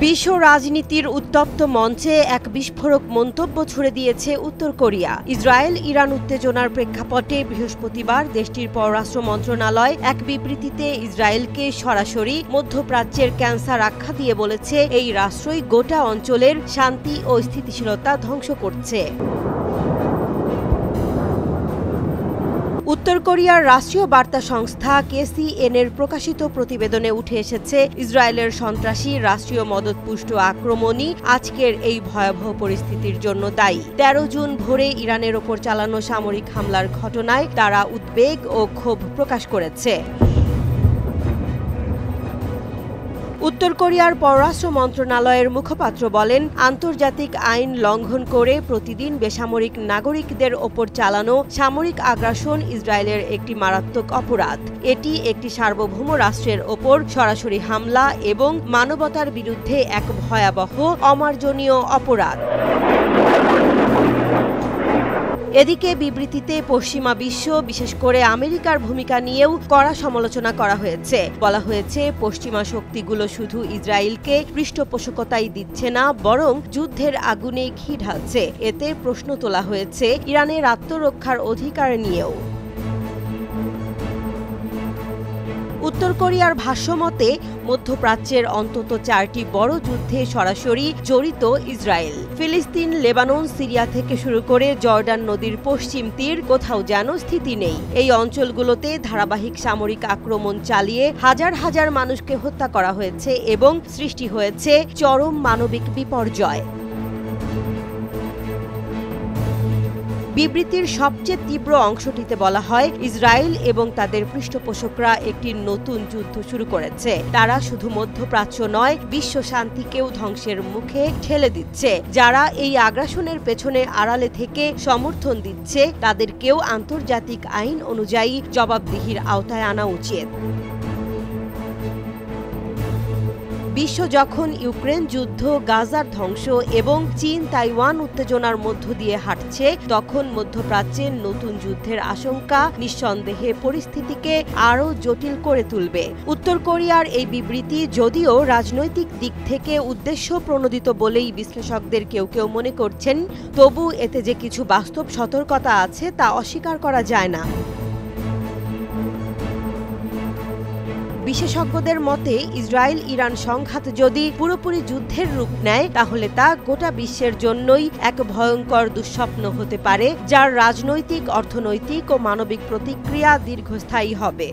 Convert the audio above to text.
বিশ্ব রাজনীতির উত্তপ্ত মঞ্চে এক বিস্ফোরক মন্তব্য ছুড়ে দিয়েছে উত্তর কোরিয়া। ইসরায়েল ইরান উত্তেজনার প্রেক্ষাপটে বৃহস্পতিবার দেশটির পররাষ্ট্র মন্ত্রণালয় এক বিবৃতিতে ইসরায়েলকে সরাসরি মধ্যপ্রাচ্যের ক্যান্সার আখ্যা দিয়ে বলেছে, এই রাষ্ট্রই গোটা অঞ্চলের শান্তি ও স্থিতিশীলতা ধ্বংস করছে। উত্তর কোরিয়ার রাষ্ট্রীয় বার্তা সংস্থা KCNA-র প্রকাশিত প্রতিবেদনে উঠে এসেছে, ইসরায়েলের সন্ত্রাসী রাষ্ট্রীয় মদতপুষ্ট আক্রমণই আজকের এই ভয়াবহ পরিস্থিতির জন্য দায়ী। 13 জুন ভোরে ইরানের ওপর চালানো সামরিক হামলার ঘটনায় তারা উদ্বেগ ও ক্ষোভ প্রকাশ করেছে। উত্তর কোরিয়ার পররাষ্ট্র মন্ত্রণালয়ের মুখপাত্র বলেন, আন্তর্জাতিক আইন লঙ্ঘন করে প্রতিদিন বেসামরিক নাগরিকদের ওপর চালানো সামরিক আগ্রাসন ইসরায়েলের একটি মারাত্মক অপরাধ। এটি একটি সার্বভৌম রাষ্ট্রের ওপর সরাসরি হামলা এবং মানবতার বিরুদ্ধে এক ভয়াবহ অমার্জনীয় অপরাধ। এদিকে বিবৃতিতে পশ্চিমা বিশ্ব, বিশেষ করে আমেরিকার ভূমিকা নিয়েও কড়া সমালোচনা করা হয়েছে। বলা হয়েছে, পশ্চিমা শক্তিগুলো শুধু ইসরায়েলকে পৃষ্ঠপোষকতাই দিচ্ছে না, বরং যুদ্ধের আগুনে ঘি ঢালছে। এতে প্রশ্ন তোলা হয়েছে ইরানের আত্মরক্ষার অধিকার নিয়েও। উত্তর কোরিয়ার ভাষ্যমতে, মধ্যপ্রাচ্যের অন্তত 4টি বড় যুদ্ধে সরাসরি জড়িত ইসরায়েল। ফিলিস্তিন, লেবানন, সিরিয়া থেকে শুরু করে জর্ডান নদীর পশ্চিম তীর, কোথাও যেন স্থিতি নেই। এই অঞ্চলগুলোতে ধারাবাহিক সামরিক আক্রমণ চালিয়ে হাজার হাজার মানুষকে হত্যা করা হয়েছে এবং সৃষ্টি হয়েছে চরম মানবিক বিপর্যয়। বিবৃতির সবচেয়ে তীব্র অংশটিতে বলা হয়, ইসরায়েল এবং তাদের পৃষ্ঠপোষকরা একটি নতুন যুদ্ধ শুরু করেছে। তারা শুধু মধ্যপ্রাচ্য নয়, বিশ্ব শান্তিকেও ধ্বংসের মুখে ঠেলে দিচ্ছে। যারা এই আগ্রাসনের পেছনে আড়ালে থেকে সমর্থন দিচ্ছে, তাদেরকেও আন্তর্জাতিক আইন অনুযায়ী জবাবদিহির আওতায় আনা উচিত। বিশ্ব যখন ইউক্রেন যুদ্ধ, গাজার ধ্বংস এবং চীন তাইওয়ান উত্তেজনার মধ্য দিয়ে হাঁটছে, তখন মধ্যপ্রাচ্যের নতুন যুদ্ধের আশঙ্কা নিঃসন্দেহে পরিস্থিতিকে আরও জটিল করে তুলবে। উত্তর কোরিয়ার এই বিবৃতি যদিও রাজনৈতিক দিক থেকে উদ্দেশ্য প্রণোদিত বলেই বিশ্লেষকদের কেউ কেউ মনে করছেন, তবু এতে যে কিছু বাস্তব সতর্কতা আছে তা অস্বীকার করা যায় না। বিশেষজ্ঞদের মতে, ইসরায়েল ইরান সংঘাত যদি পুরোপুরি যুদ্ধের রূপ নেয়, তাহলে তা গোটা বিশ্বের জন্যই এক ভয়ঙ্কর দুঃস্বপ্ন হতে পারে, যার রাজনৈতিক, অর্থনৈতিক ও মানবিক প্রতিক্রিয়া দীর্ঘস্থায়ী হবে।